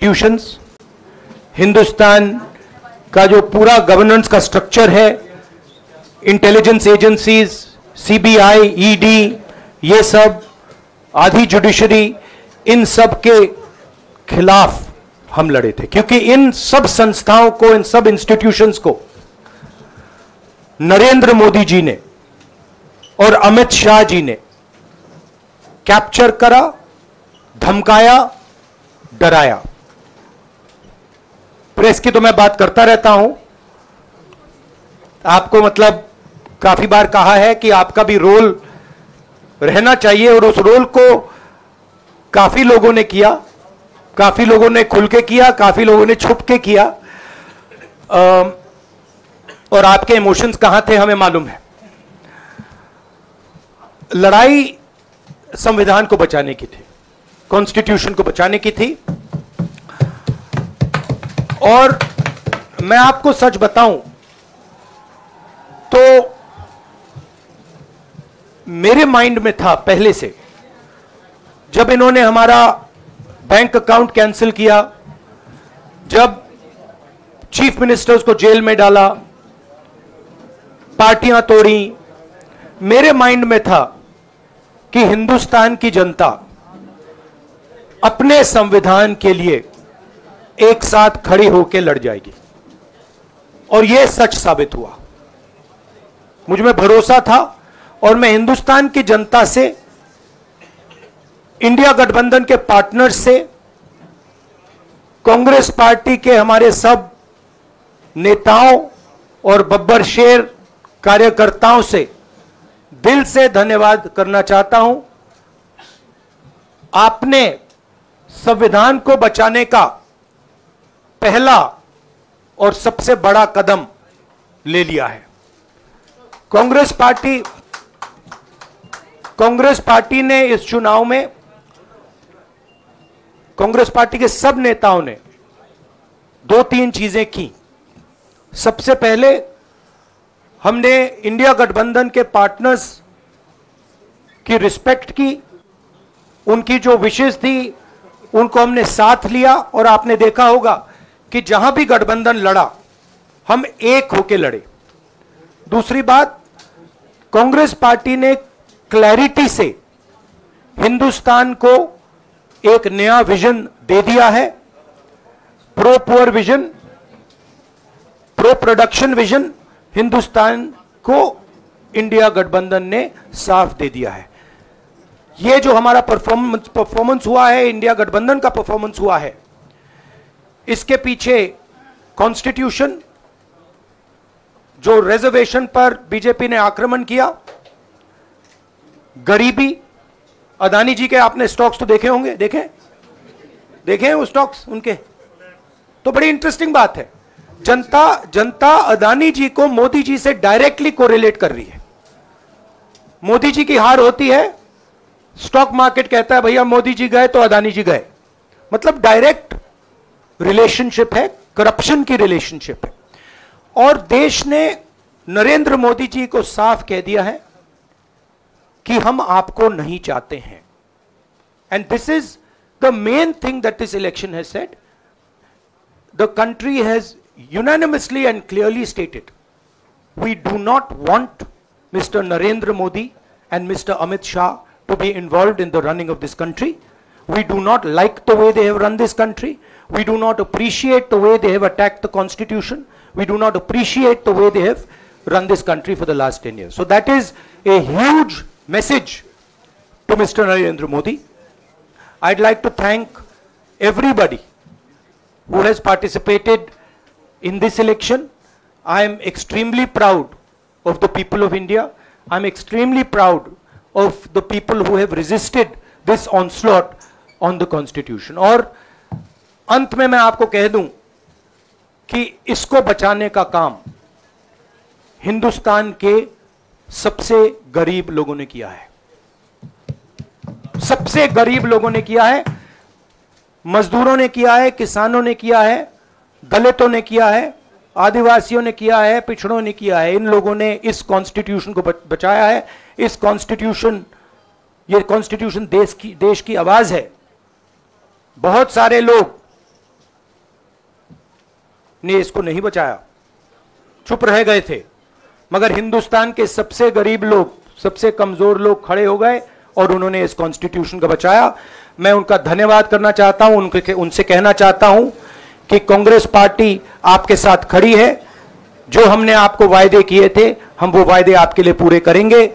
Institutions, Hindustan का जो पूरा गवर्नेंस का स्ट्रक्चर है, इंटेलिजेंस एजेंसीज, सीबीआई, ईडी, ये सब, आधी जुडिशरी, इन सब के खिलाफ हम लड़े थे, क्योंकि इन सब संस्थाओं को, इन सब इंस्टीट्यूशंस को नरेंद्र मोदी जी ने और अमित शाह जी ने कैप्चर करा, धमकाया, डराया। प्रेस की तो मैं बात करता रहता हूं, आपको मतलब काफी बार कहा है कि आपका भी रोल रहना चाहिए, और उस रोल को काफी लोगों ने किया, काफी लोगों ने खुल के किया, काफी लोगों ने छुप के किया, और आपके इमोशंस कहां थे हमें मालूम है। लड़ाई संविधान को बचाने की थी, कॉन्स्टिट्यूशन को बचाने की थी। और मैं आपको सच बताऊं तो मेरे माइंड में था पहले से, जब इन्होंने हमारा बैंक अकाउंट कैंसिल किया, जब चीफ मिनिस्टर्स को जेल में डाला, पार्टियां तोड़ी, मेरे माइंड में था कि हिंदुस्तान की जनता अपने संविधान के लिए एक साथ खड़ी होकर लड़ जाएगी, और यह सच साबित हुआ। मुझ में भरोसा था, और मैं हिंदुस्तान की जनता से, इंडिया गठबंधन के पार्टनर्स से, कांग्रेस पार्टी के हमारे सब नेताओं और बब्बर शेर कार्यकर्ताओं से दिल से धन्यवाद करना चाहता हूं। आपने संविधान को बचाने का पहला और सबसे बड़ा कदम ले लिया है। कांग्रेस पार्टी ने इस चुनाव में, कांग्रेस पार्टी के सब नेताओं ने 2-3 चीजें की। सबसे पहले हमने इंडिया गठबंधन के पार्टनर्स की रिस्पेक्ट की, उनकी जो विशेष थी उनको हमने साथ लिया, और आपने देखा होगा कि जहां भी गठबंधन लड़ा हम एक होकर लड़े। दूसरी बात, कांग्रेस पार्टी ने क्लैरिटी से हिंदुस्तान को एक नया विजन दे दिया है, pro poor vision, pro production vision Hindustan को इंडिया गठबंधन ने साफ दे दिया है। यह जो हमारा परफॉर्मेंस हुआ है, इंडिया गठबंधन का परफॉर्मेंस हुआ है, इसके पीछे कॉन्स्टिट्यूशन, जो रिजर्वेशन पर बीजेपी ने आक्रमण किया, गरीबी, अदानी जी के आपने स्टॉक्स तो देखे होंगे, देखे वो स्टॉक्स उनके, तो बड़ी इंटरेस्टिंग बात है। जनता अदानी जी को मोदी जी से डायरेक्टली कोरिलेट कर रही है। मोदी जी की हार होती है, स्टॉक मार्केट कहता है भैया मोदी जी गए तो अदानी जी गए, मतलब डायरेक्ट रिलेशनशिप है, करप्शन की रिलेशनशिप है। और देश ने नरेंद्र मोदी जी को साफ कह दिया है कि हम आपको नहीं चाहते हैं। And this is the main thing that this election has said. The country has unanimously and clearly stated, we do not want Mr. Narendra Modi and Mr. Amit Shah to be involved in the running of this country. We do not like the way they have run this country. We do not appreciate the way they have attacked the constitution. We do not appreciate the way they have run this country for the last 10 years. So that is a huge message to Mr. Narendra Modi. I'd like to thank everybody who has participated in this election. I am extremely proud of the people of India. I am extremely proud of the people who have resisted this onslaught on the constitution. और अंत में मैं आपको कह दूं कि इसको बचाने का काम हिंदुस्तान के सबसे गरीब लोगों ने किया है, सबसे गरीब लोगों ने किया है, मजदूरों ने किया है, किसानों ने किया है, दलितों ने किया है, आदिवासियों ने किया है, पिछड़ों ने किया है। इन लोगों ने इस कॉन्स्टिट्यूशन को बचाया है। इस कॉन्स्टिट्यूशन, ये कॉन्स्टिट्यूशन देश की आवाज है। बहुत सारे लोग ने इसको नहीं बचाया, चुप रह गए थे, मगर हिंदुस्तान के सबसे गरीब लोग, सबसे कमजोर लोग खड़े हो गए और उन्होंने इस कॉन्स्टिट्यूशन को बचाया। मैं उनका धन्यवाद करना चाहता हूं, उनसे कहना चाहता हूं कि कांग्रेस पार्टी आपके साथ खड़ी है। जो हमने आपको वायदे किए थे, हम वो वायदे आपके लिए पूरे करेंगे।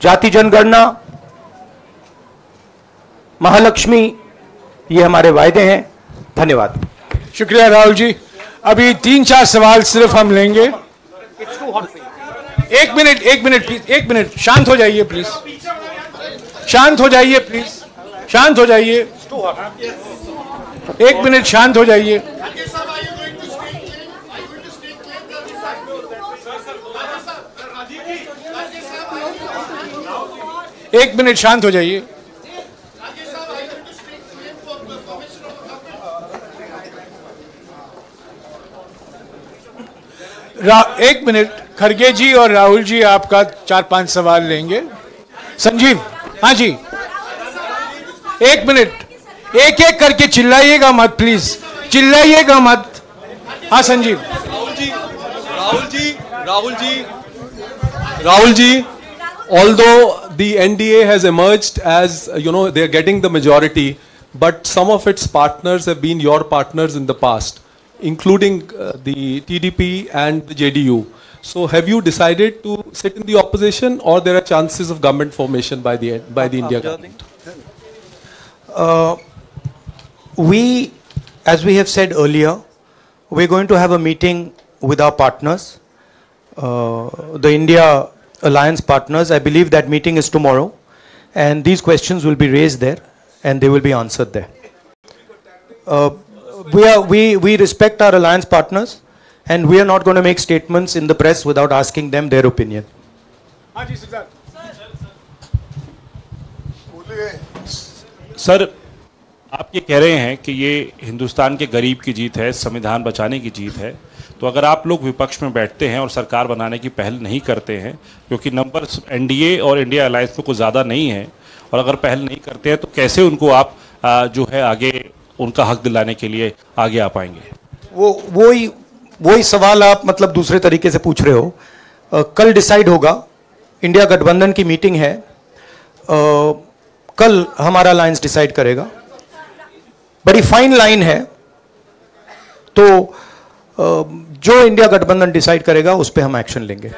जाति जनगणना, महालक्ष्मी, ये हमारे वायदे हैं। धन्यवाद। शुक्रिया राहुल जी। अभी 3-4 सवाल सिर्फ हम लेंगे। एक मिनट प्लीज, एक मिनट, शांत हो जाइए प्लीज, शांत हो जाइए प्लीज, शांत हो जाइए, एक मिनट शांत हो जाइए। एक मिनट शांत हो जाइए। एक मिनट, खड़गे जी और राहुल जी आपका 4-5 सवाल लेंगे। संजीव, हाँ जी, एक मिनट, एक एक करके चिल्लाइएगा मत प्लीज, चिल्लाइएगा मत। हाँ Sanjeev. Rahul ji, although the NDA has emerged as, they are getting the majority, but some of its partners have been your partners in the past, including the TDP and the JDU. So have you decided to sit in the opposition, or there are chances of government formation by the India government? As we have said earlier, we're going to have a meeting with our partners, the India Alliance partners. I believe that meeting is tomorrow, and these questions will be raised there and they will be answered there. We respect our alliance partners, and we are not going to make statements in the press without asking them their opinion. Sir, आप ये कह रहे हैं कि ये हिंदुस्तान के गरीब की जीत है, संविधान बचाने की जीत है, तो अगर आप लोग विपक्ष में बैठते हैं और सरकार बनाने की पहल नहीं करते हैं, क्योंकि नंबर एनडीए और इंडिया अलायंस में कुछ ज़्यादा नहीं है, और अगर पहल नहीं करते हैं तो कैसे उनको आप जो है आगे उनका हक दिलाने के लिए आगे आ पाएंगे? वही सवाल आप मतलब दूसरे तरीके से पूछ रहे हो। कल डिसाइड होगा, इंडिया गठबंधन की मीटिंग है, कल हमारा अलायंस डिसाइड करेगा। बड़ी फाइन लाइन है, तो जो इंडिया गठबंधन डिसाइड करेगा उस पर हम एक्शन लेंगे।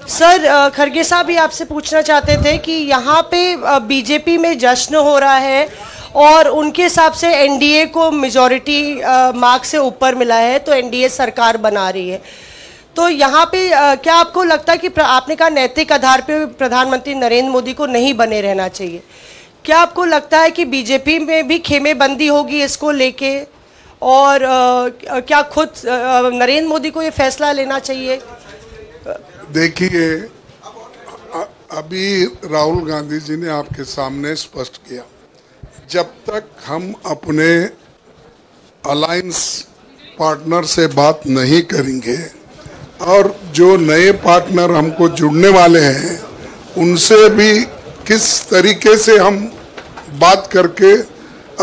सर, खड़गे साहब ये आपसे पूछना चाहते थे कि यहाँ पे बीजेपी में जश्न हो रहा है और उनके हिसाब से एनडीए को मेजॉरिटी मार्क से ऊपर मिला है, तो एनडीए सरकार बना रही है। तो यहाँ पे क्या आपको लगता है कि आपने कहा नैतिक आधार पे प्रधानमंत्री नरेंद्र मोदी को नहीं बने रहना चाहिए, क्या आपको लगता है कि बीजेपी में भी खेमेबंदी होगी इसको लेके, और क्या खुद नरेंद्र मोदी को ये फैसला लेना चाहिए? देखिए, अभी राहुल गांधी जी ने आपके सामने स्पष्ट किया, जब तक हम अपने अलायंस पार्टनर से बात नहीं करेंगे और जो नए पार्टनर हमको जुड़ने वाले हैं उनसे भी किस तरीके से हम बात करके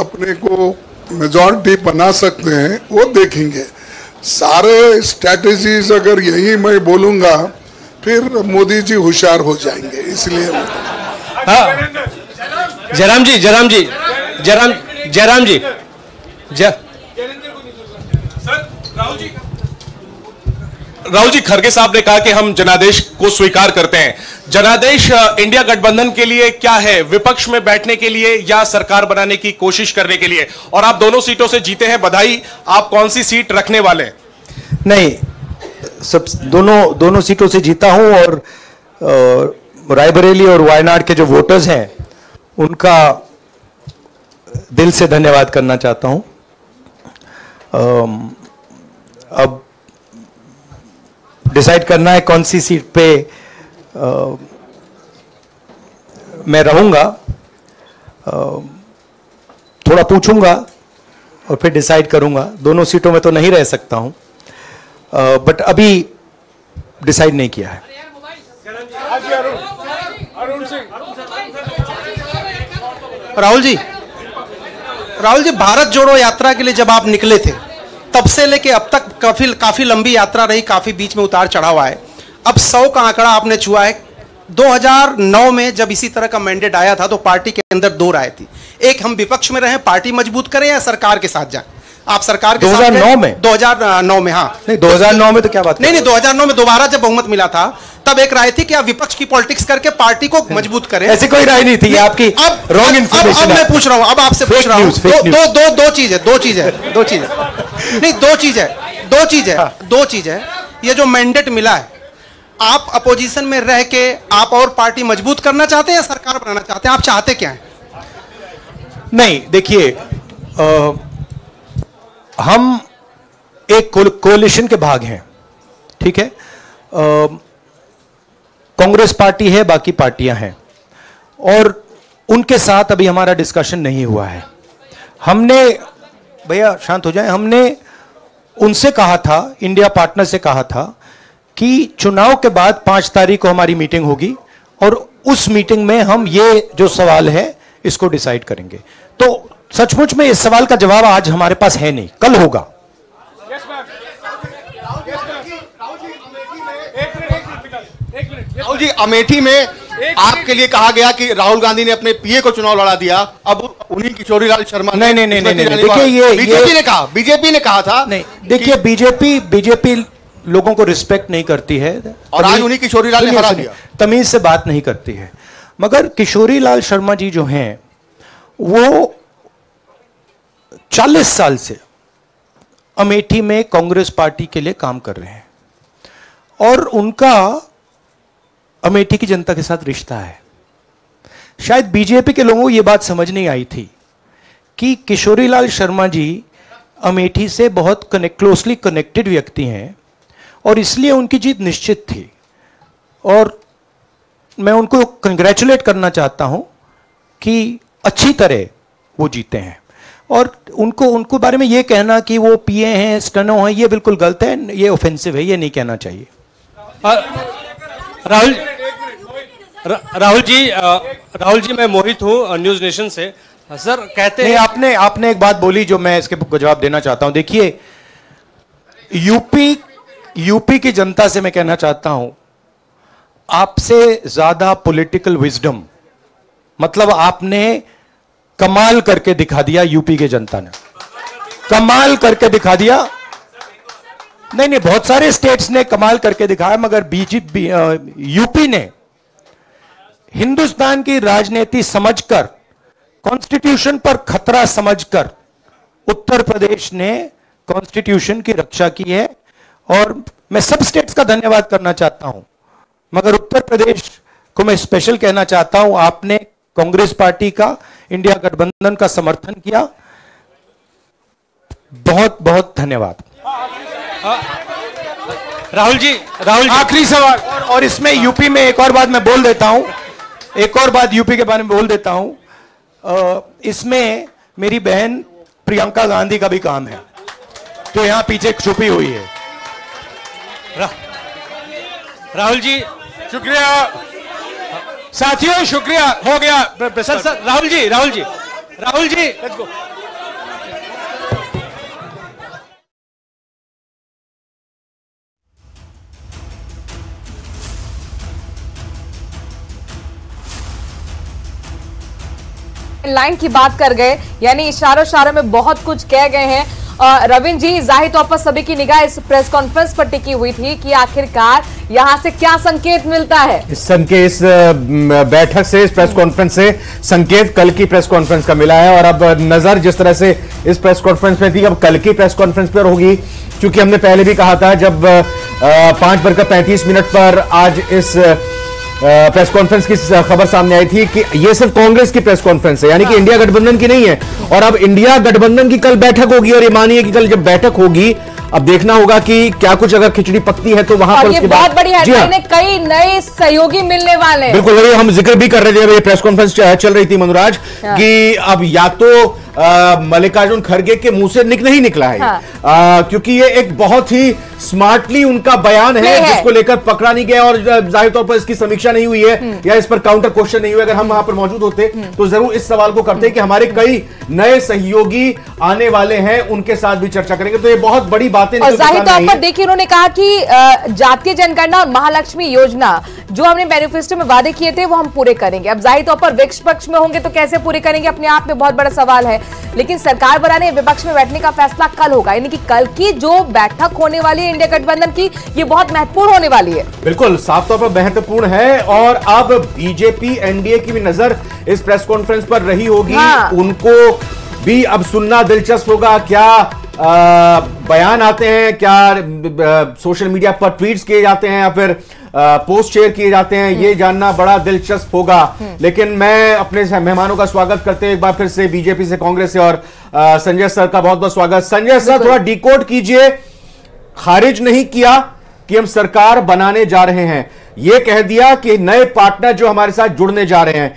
अपने को मेजॉरिटी बना सकते हैं वो देखेंगे। सारे स्ट्रैटेजीज अगर यही मैं बोलूँगा फिर मोदी जी होशियार हो जाएंगे, इसलिए जयराम जी राहुल जी, खड़गे साहब ने कहा कि हम जनादेश को स्वीकार करते हैं। जनादेश इंडिया गठबंधन के लिए क्या है? विपक्ष में बैठने के लिए या सरकार बनाने की कोशिश करने के लिए? और आप दोनों सीटों से जीते हैं, बधाई। आप कौन सी सीट रखने वाले हैं? नहीं, सब दोनों सीटों से जीता हूं, और रायबरेली और वायनाड के जो वोटर्स हैं उनका दिल से धन्यवाद करना चाहता हूं। अब डिसाइड करना है कौन सी सीट पे मैं रहूंगा, थोड़ा पूछूंगा और फिर डिसाइड करूंगा। दोनों सीटों में तो नहीं रह सकता हूं, बट अभी डिसाइड नहीं किया है। राहुल जी, भारत जोड़ो यात्रा के लिए जब आप निकले थे तब से लेके अब तक काफी लंबी यात्रा रही, काफी बीच में उतार चढ़ाव आए। अब 100 का आंकड़ा आपने छुआ है। 2009 में जब इसी तरह का मैंडेट आया था तो पार्टी के अंदर दो राय थी, एक हम विपक्ष में रहें, पार्टी मजबूत करें, या सरकार के साथ जाएं। आप सरकार के 2009 में 2009 में हाँ नहीं 2009 में तो क्या बात नहीं 2009 में दोबारा जब बहुमत मिला था तब एक राय थी कि आप विपक्ष की पॉलिटिक्स करके पार्टी को मजबूत करें। ऐसी कोई राय नहीं थी, आपकी रॉन्ग इन्फॉर्मेशन। अब मैं पूछ रहा हूं, अब आपसे पूछ रहा हूं, दो चीज है। ये जो मैंडेट मिला है, आप अपोजिशन में रह के आप और पार्टी मजबूत करना चाहते हैं या सरकार बनाना चाहते हैं? आप चाहते क्या है? नहीं, देखिए, हम एक कोalition के भाग हैं, ठीक है। कांग्रेस पार्टी है, बाकी पार्टियां हैं, और उनके साथ अभी हमारा डिस्कशन नहीं हुआ है। हमने, भैया शांत हो जाए, हमने उनसे कहा था, इंडिया पार्टनर से कहा था कि चुनाव के बाद 5 तारीख को हमारी मीटिंग होगी और उस मीटिंग में हम ये जो सवाल है इसको डिसाइड करेंगे। तो सचमुच में इस सवाल का जवाब आज हमारे पास है नहीं, कल होगा। राहुल जी, अमेठी में आपके लिए कहा गया कि राहुल गांधी ने अपने पीए को चुनाव लड़ा दिया, अब उन्हीं किशोरीलाल शर्मा नहीं, देखिए, ये बीजेपी ने कहा था। नहीं, देखिए, बीजेपी लोगों को रिस्पेक्ट नहीं करती है और आज उन्हीं किशोरीलाल ने हरा दिया, तमीज से बात नहीं करती है। मगर किशोरीलाल शर्मा जी जो हैं वो 40 साल से अमेठी में कांग्रेस पार्टी के लिए काम कर रहे हैं और उनका अमेठी की जनता के साथ रिश्ता है। शायद बीजेपी के लोगों को यह बात समझ नहीं आई थी कि किशोरीलाल शर्मा जी अमेठी से बहुत क्लोजली कनेक्टेड व्यक्ति हैं और इसलिए उनकी जीत निश्चित थी। और मैं उनको कंग्रेचुलेट करना चाहता हूं कि अच्छी तरह वो जीते हैं। और उनको बारे में ये कहना कि वो पीए हैं, स्टनो हैं, ये बिल्कुल गलत है, ये ऑफेंसिव है, ये नहीं कहना चाहिए। राहुल जी, मैं मोहित हूँ न्यूज नेशन से। सर कहते हैं, आपने एक बात बोली जो मैं इसके जवाब देना चाहता हूं। देखिए, यूपी की जनता से मैं कहना चाहता हूं, आपसे ज्यादा पॉलिटिकल विजडम, मतलब आपने कमाल करके दिखा दिया। यूपी के जनता ने कमाल करके दिखा दिया। नहीं, बहुत सारे स्टेट्स ने कमाल करके दिखाया, मगर बीजेपी यूपी ने हिंदुस्तान की राजनीति समझकर, कॉन्स्टिट्यूशन पर खतरा समझकर उत्तर प्रदेश ने कॉन्स्टिट्यूशन की रक्षा की है। और मैं सब स्टेट्स का धन्यवाद करना चाहता हूं, मगर उत्तर प्रदेश को मैं स्पेशल कहना चाहता हूं। आपने कांग्रेस पार्टी का, इंडिया गठबंधन का समर्थन किया, बहुत बहुत धन्यवाद। राहुल जी, आखिरी सवाल, और इसमें यूपी में एक और बात मैं बोल देता हूं, एक और बात यूपी के बारे में बोल देता हूं। इसमें मेरी बहन प्रियंका गांधी का भी काम है, जो यहां पीछे छुपी हुई है। राहुल जी, शुक्रिया साथियों, शुक्रिया, हो गया। Sir, Rahul ji, let's go. Line की बात कर गए, यानी इशारों में बहुत कुछ कह गए हैं। रविंद्र जी, जाहिर तौर पर सभी की निगाह इस प्रेस कॉन्फ्रेंस पर टिकी हुई थी कि आखिरकार यहां से क्या संकेत मिलता है। इस बैठक से, इस प्रेस कॉन्फ्रेंस से संकेत कल की प्रेस कॉन्फ्रेंस का मिला है। और अब नजर जिस तरह से इस प्रेस कॉन्फ्रेंस में थी, अब कल की प्रेस कॉन्फ्रेंस पर होगी, क्योंकि हमने पहले भी कहा था जब 5:35 पर आज इस प्रेस कॉन्फ्रेंस की खबर सामने आई थी कि ये सिर्फ कांग्रेस की प्रेस कॉन्फ्रेंस है, यानी कि इंडिया गठबंधन की नहीं है। और अब इंडिया गठबंधन की कल बैठक होगी, और ये मानिए कि कल जब बैठक होगी, अब देखना होगा कि क्या कुछ अगर खिचड़ी पकती है तो वहां पर ये बहुत बड़ी हेडलाइन है, कई नए सहयोगी मिलने वाले। बिल्कुल, वही हम जिक्र भी कर रहे थे, ये प्रेस कॉन्फ्रेंस चल रही थी मनोराज, कि अब या तो मल्लिकार्जुन खड़गे के मुंह से नहीं निकला है। हाँ। क्योंकि ये एक बहुत ही स्मार्टली उनका बयान है जिसको लेकर पकड़ा नहीं गया और जाहिर तौर पर इसकी समीक्षा नहीं हुई है या इस पर काउंटर क्वेश्चन नहीं हुआ। अगर हम वहां पर मौजूद होते तो जरूर इस सवाल को करते कि हमारे कई नए सहयोगी आने वाले हैं, उनके साथ भी चर्चा करेंगे। तो ये बहुत बड़ी बातें और जाहिर तौर पर देखिए उन्होंने कहा कि जातीय जनगणना और महालक्ष्मी योजना जो हमने मैनिफेस्टो में वादे किए थे वो हम पूरे करेंगे। अब जाहिर तौर पर विपक्ष में होंगे तो कैसे पूरे करेंगे, अपने आप में बहुत बड़ा सवाल है। लेकिन सरकार बनाने विपक्ष में बैठने का फैसला कल होगा, यानी कि कल की जो बैठक होने वाली है इंडिया गठबंधन की, ये बहुत महत्वपूर्ण होने वाली है। बिल्कुल साफ तौर पर महत्वपूर्ण है। और अब बीजेपी एनडीए की भी नजर इस प्रेस कॉन्फ्रेंस पर रही होगी। हाँ। उनको भी अब सुनना दिलचस्प होगा, क्या बयान आते हैं, क्या सोशल मीडिया पर ट्वीट्स किए जाते हैं या फिर पोस्ट शेयर किए जाते हैं, ये जानना बड़ा दिलचस्प होगा। लेकिन मैं अपने मेहमानों का स्वागत करते हैं एक बार फिर से, बीजेपी से, कांग्रेस से, और संजय सर का बहुत बहुत स्वागत। संजय सर थोड़ा डिकोड कीजिए, खारिज नहीं किया कि हम सरकार बनाने जा रहे हैं, यह कह दिया कि नए पार्टनर जो हमारे साथ जुड़ने जा रहे हैं।